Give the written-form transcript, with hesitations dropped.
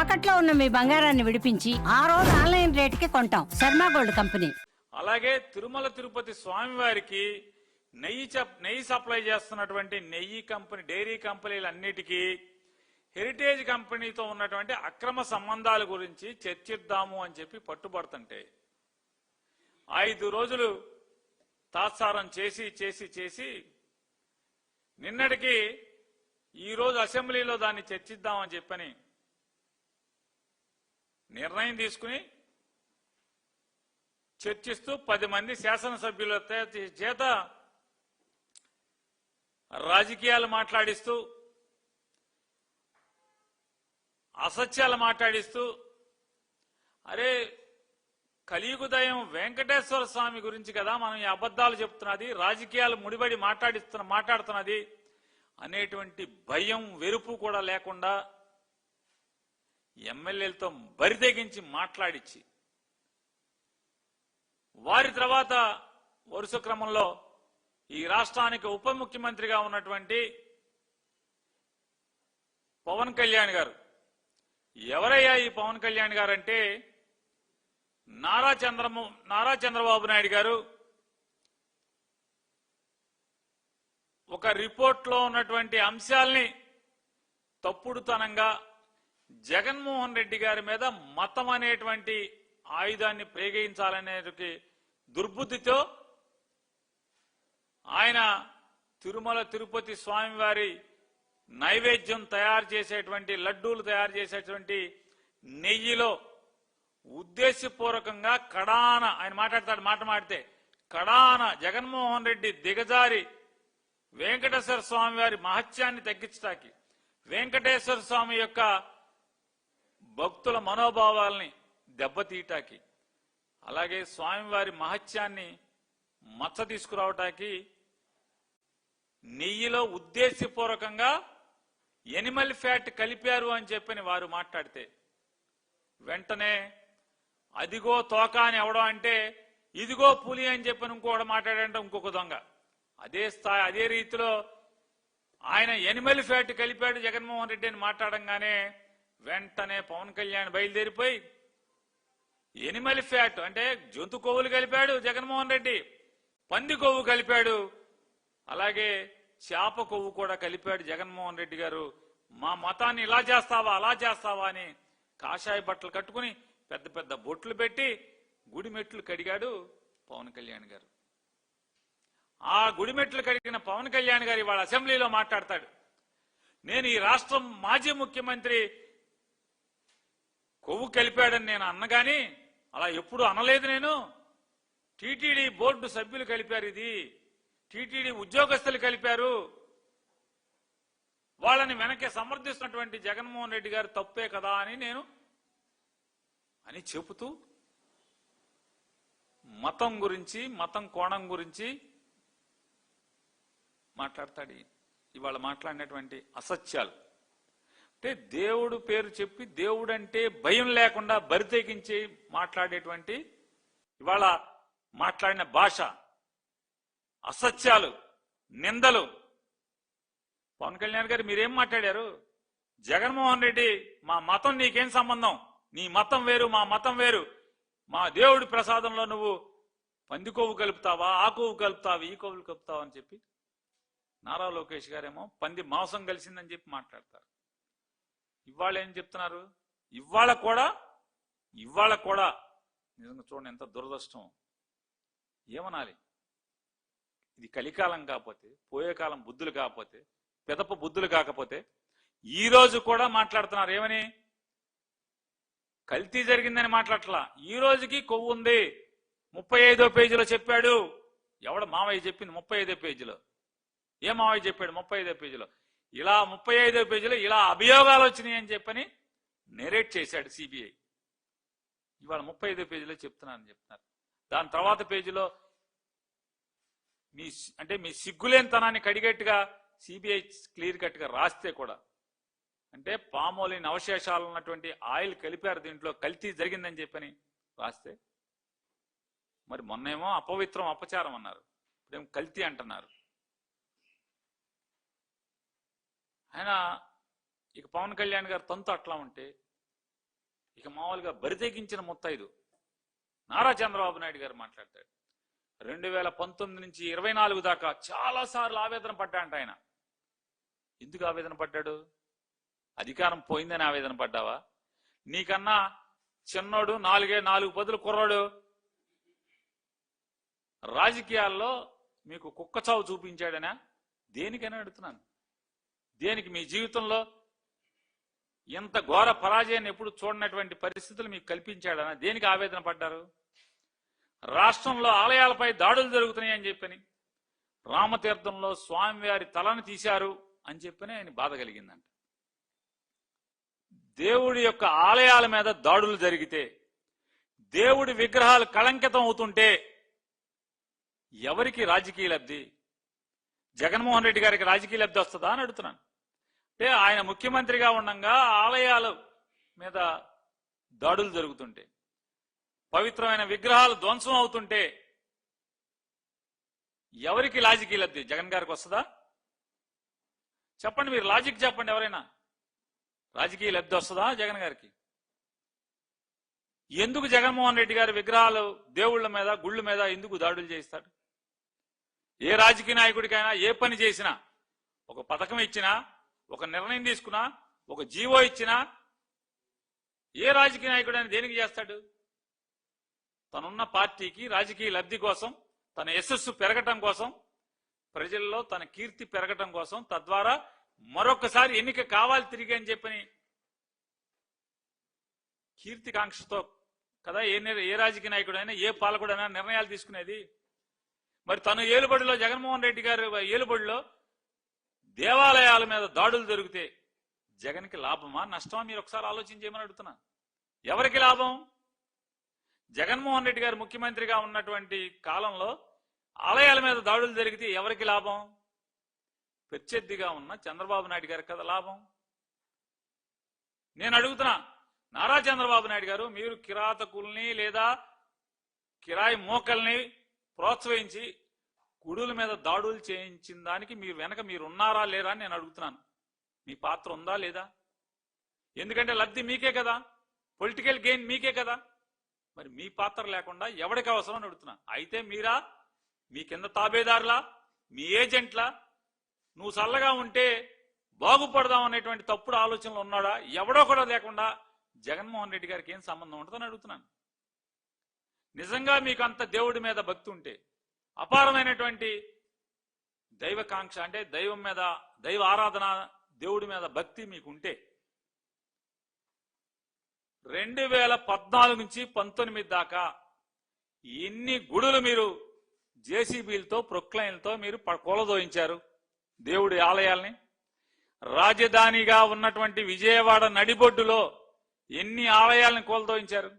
తాకట్లో ఉన్న మీ బంగారాన్ని విడిపించి ఆ రోజు ఆన్లైన్ రేటుకి కొంటాం. Sharma gold company. అలాగే తిరుమల తిరుపతి స్వామివారికి నెయ్యి సప్లై చేస్తున్నటువంటి నెయ్యి కంపెనీ, డైరీ కంపెనీలన్నిటికీ హెరిటేజ్ కంపెనీతో ఉన్నటువంటి అక్రమ సంబంధాల గురించి చర్చిద్దాము అని చెప్పి పట్టుబడుతుంటే 5 రోజులు తాత్సారం చేసి చేసి చేసి నిన్నటికి ఈరోజు అసెంబ్లీలో దాన్ని చర్చిద్దామని చెప్పని నిర్ణయం తీసుకుని చర్చిస్తూ 10 మంది శాసనసభ్యుల చేత రాజకీయాలు మాట్లాడిస్తూ, అసత్యాలు మాట్లాడిస్తూ, అరే కలియుగదయం వెంకటేశ్వర స్వామి గురించి కదా మనం ఈ అబద్ధాలు చెప్తున్నది, రాజకీయాలు ముడిపడి మాట్లాడుతున్నది అనేటువంటి భయం, వెరుపు కూడా లేకుండా ఎమ్మెల్యేలతో బరితెగించి మాట్లాడిచ్చి వారి తర్వాత వరుస క్రమంలో ఈ రాష్ట్రానికి ఉప ముఖ్యమంత్రిగా ఉన్నటువంటి పవన్ కళ్యాణ్ గారు, ఎవరయ్యా ఈ పవన్ కళ్యాణ్ గారు అంటే నారా చంద్రబాబు నాయుడు గారు ఒక రిపోర్ట్లో ఉన్నటువంటి అంశాల్ని తప్పుడుతనంగా జగన్మోహన్ రెడ్డి గారి మీద మతం అనేటువంటి ఆయుధాన్ని ప్రయోగించాలనే దుర్బుద్ధితో ఆయన తిరుమల తిరుపతి స్వామివారి నైవేద్యం తయారు చేసేటువంటి, లడ్డూలు తయారు చేసేటువంటి నెయ్యిలో ఉద్దేశపూర్వకంగా కడాన ఆయన మాట్లాడితే కడాన జగన్మోహన్ రెడ్డి దిగజారి వెంకటేశ్వర స్వామి వారి మహత్యాన్ని తగ్గించడానికి, వెంకటేశ్వర స్వామి యొక్క భక్తుల మనోభావాల్ని దెబ్బతీయటానికి, అలాగే స్వామివారి మహత్యాన్ని మచ్చ తీసుకురావటానికి నెయ్యిలో ఉద్దేశపూర్వకంగా ఎనిమల్ ఫ్యాట్ కలిపారు అని చెప్పని వారు మాట్లాడితే వెంటనే అదిగో తోక అని ఎవడో అంటే ఇదిగో పులి అని చెప్పని ఇంకోటి మాట్లాడంటే ఇంకొక దొంగ. అదే రీతిలో ఆయన ఎనిమల్ ఫ్యాట్ కలిపాడు జగన్మోహన్ రెడ్డి అని మాట్లాడంగానే వెంటనే పవన్ కళ్యాణ్ బయలుదేరిపోయి ఎనిమల్ ఫ్యాట్ అంటే జంతు కొవ్వులు కలిపాడు జగన్మోహన్ రెడ్డి, పంది కొవ్వు కలిపాడు, అలాగే చేప కొవ్వు కూడా కలిపాడు జగన్మోహన్ రెడ్డి గారు. మా మతాన్ని ఇలా చేస్తావా అలా చేస్తావా అని కాషాయ బట్టలు కట్టుకుని పెద్ద పెద్ద బొట్లు పెట్టి గుడిమెట్లు కడిగాడు పవన్ కళ్యాణ్ గారు. ఆ గుడిమెట్లు కడిగిన పవన్ కళ్యాణ్ గారు ఇవాళ అసెంబ్లీలో మాట్లాడతాడు, నేను ఈ రాష్ట్రం మాజీ ముఖ్యమంత్రి కొవ్వు కలిపాడని నేను అన్నగాని అలా ఎప్పుడు అనలేదు. నేను టీటీడీ బోర్డు సభ్యులు కలిపారు, ఇది టీటీడీ ఉద్యోగస్తులు కలిపారు, వాళ్ళని వెనకే సమర్థిస్తున్నటువంటి జగన్మోహన్ రెడ్డి గారు తప్పే కదా అని చెబుతూ మతం గురించి, మతం కోణం గురించి మాట్లాడతాడు. ఇవాళ మాట్లాడినటువంటి అసత్యాలు అంటే దేవుడు పేరు చెప్పి దేవుడు అంటే భయం లేకుండా బరితెగించి మాట్లాడేటువంటి ఇవాళ మాట్లాడిన భాష, అసత్యాలు, నిందలు. పవన్ కళ్యాణ్ గారు మీరేం మాట్లాడారు? జగన్మోహన్ రెడ్డి మా మతం నీకేం సంబంధం, నీ మతం వేరు మా మతం వేరు, మా దేవుడి ప్రసాదంలో నువ్వు పంది కొవ్వు కలుపుతావా, ఆ కొవ్వు కలుపుతావా, ఈ కొవ్వులు కలుపుతావా అని చెప్పి నారా లోకేష్ గారేమో పంది మాంసం కలిసిందని చెప్పి మాట్లాడతారు. ఇవాళ ఏం చెప్తున్నారు? ఇవాళ కూడా నిజంగా చూడండి ఎంత దురదృష్టం. ఏమనాలి? ఇది కలికాలం కాకపోతే, పోయే కాలం బుద్ధులు కాకపోతే, పెదప బుద్ధులు కాకపోతే ఈ రోజు కూడా మాట్లాడుతున్నారు. ఏమని? కల్తీ జరిగిందని మాట్లాడట్లా, ఈ రోజుకి కొవ్వు ఉంది. 35వ పేజీలో చెప్పాడు. ఎవడ మావయ్య చెప్పింది 35వ పేజీలో. ఏ మావయ్య చెప్పాడు 35వ పేజీలో? ఇలా 35వ పేజీలో ఇలా అభియోగాలు వచ్చినాయి అని చెప్పని నెరేట్ చేశాడు సిబిఐ. ఇవాళ 35వ పేజీలో చెప్తున్నారు. దాని తర్వాత పేజీలో మీ సిగ్గులేనితనాన్ని కడిగట్టుగా సిబిఐ క్లియర్ కట్ గా రాస్తే కూడా, అంటే పామోలిన్ అవశేషాలు ఉన్నటువంటి ఆయిల్ కలిపారు దీంట్లో, కల్తీ జరిగిందని చెప్పని రాస్తే, మరి మొన్నేమో అపవిత్రం అపచారం అన్నారు, ఇప్పుడేమో కల్తీ అంటున్నారు. ఆయన ఇక పవన్ కళ్యాణ్ గారు తంతు అట్లా ఉంటే ఇక మామూలుగా బరితెగించిన ముత్తైదు నారా చంద్రబాబు నాయుడు గారు మాట్లాడతాడు. 2019 నుంచి 24 దాకా చాలా సార్లు ఆవేదన పడ్డాంట ఆయన. ఎందుకు ఆవేదన పడ్డాడు? అధికారం పోయిందని ఆవేదన పడ్డావా? నీకన్నా చిన్నోడు 4 పదులు కుర్రాడు రాజకీయాల్లో మీకు కుక్క చావు చూపించాడనా? దేనికైనా అడుగుతున్నాను. దేనికి? మీ జీవితంలో ఇంత ఘోర పరాజయాన్ని ఎప్పుడు చూడనటువంటి పరిస్థితులు మీకు కల్పించాడనా? దేనికి ఆవేదన పడ్డారు? రాష్ట్రంలో ఆలయాలపై దాడులు జరుగుతున్నాయి అని చెప్పని, రామతీర్థంలో స్వామివారి తలను తీశారు అని చెప్పని ఆయన బాధ కలిగిందంట. దేవుడి యొక్క ఆలయాల మీద దాడులు జరిగితే, దేవుడి విగ్రహాలు కళంకితం అవుతుంటే ఎవరికి రాజకీయ లబ్ధి? జగన్మోహన్ రెడ్డి గారికి రాజకీయ లబ్ధి వస్తుందా అని అడుగుతున్నాను. అంటే ఆయన ముఖ్యమంత్రిగా ఉండగా ఆలయాల మీద దాడులు జరుగుతుంటే, పవిత్రమైన విగ్రహాలు ధ్వంసం అవుతుంటే ఎవరికి రాజకీయ లబ్ధి? జగన్ గారికి వస్తుందా? చెప్పండి, మీరు లాజిక్ చెప్పండి. ఎవరైనా రాజకీయ లబ్ధి వస్తుందా జగన్ గారికి? ఎందుకు జగన్మోహన్ రెడ్డి గారి విగ్రహాలు దేవుళ్ల మీద గుళ్ళ మీద ఎందుకు దాడులు చేయిస్తాడు? ఏ రాజకీయ నాయకుడికైనా ఏ పని చేసినా, ఒక పథకం ఇచ్చినా, ఒక నిర్ణయం తీసుకున్నా, ఒక జీవో ఇచ్చినా ఏ రాజకీయ నాయకుడైనా దేనికి చేస్తాడు? తనున్న పార్టీకి రాజకీయ లబ్ధి కోసం, తన యశస్సు పెరగటం కోసం, ప్రజల్లో తన కీర్తి పెరగటం కోసం, తద్వారా మరొకసారి ఎన్నిక కావాలి తిరిగి అని చెప్పని కీర్తికాంక్షతో కదా ఏ రాజకీయ నాయకుడైనా ఏ పాలకుడైనా నిర్ణయాలు తీసుకునేది. మరి తను ఏలుబడిలో, జగన్మోహన్ రెడ్డి గారు ఏలుబడిలో దేవాలయాల మీద దాడులు జరిగితే జగన్కి లాభమా నష్టమా? మీరు ఒకసారి ఆలోచన చేయమని అడుగుతున్నా. ఎవరికి లాభం? జగన్మోహన్ రెడ్డి గారు ముఖ్యమంత్రిగా ఉన్నటువంటి కాలంలో ఆలయాల మీద దాడులు జరిగితే ఎవరికి లాభం? ప్రత్యర్థిగా ఉన్న చంద్రబాబు నాయుడు గారికి కదా లాభం. నేను అడుగుతున్నా, నారా చంద్రబాబు నాయుడు గారు, మీరు కిరాతకుల్ని లేదా కిరాయి మోకల్ని ప్రోత్సహించి గుడుల మీద దాడులు చేయించిన దానికి మీరు వెనక మీరు ఉన్నారా లేరా అని నేను అడుగుతున్నాను. మీ పాత్ర ఉందా లేదా? ఎందుకంటే లబ్ధి మీకే కదా, పొలిటికల్ గెయిన్ మీకే కదా. మరి మీ పాత్ర లేకుండా ఎవరికి అవసరం అని అడుగుతున్నా. అయితే మీరా, మీ కింద తాబేదారులా, మీ ఏజెంట్లా, నువ్వు చల్లగా ఉంటే బాగుపడదాం అనేటువంటి తప్పుడు ఆలోచనలు ఉన్నాడా? ఎవడో కూడా లేకుండా జగన్మోహన్ రెడ్డి గారికి ఏం సంబంధం ఉంటుందని అడుగుతున్నాను. నిజంగా మీకు అంత దేవుడి మీద భక్తి ఉంటే, అపారమైనటువంటి దైవకాంక్ష అంటే దైవం మీద దైవ ఆరాధన, దేవుడి మీద భక్తి మీకుంటే 2014 నుంచి 19 దాకా ఎన్ని గుడులు మీరు జేసీబీలతో ప్రొక్లైన్లతో మీరు కూలదోయించారు? దేవుడి ఆలయాల్ని. రాజధానిగా ఉన్నటువంటి విజయవాడ నడిబొడ్డులో ఎన్ని ఆలయాలను కూలదోయించారు?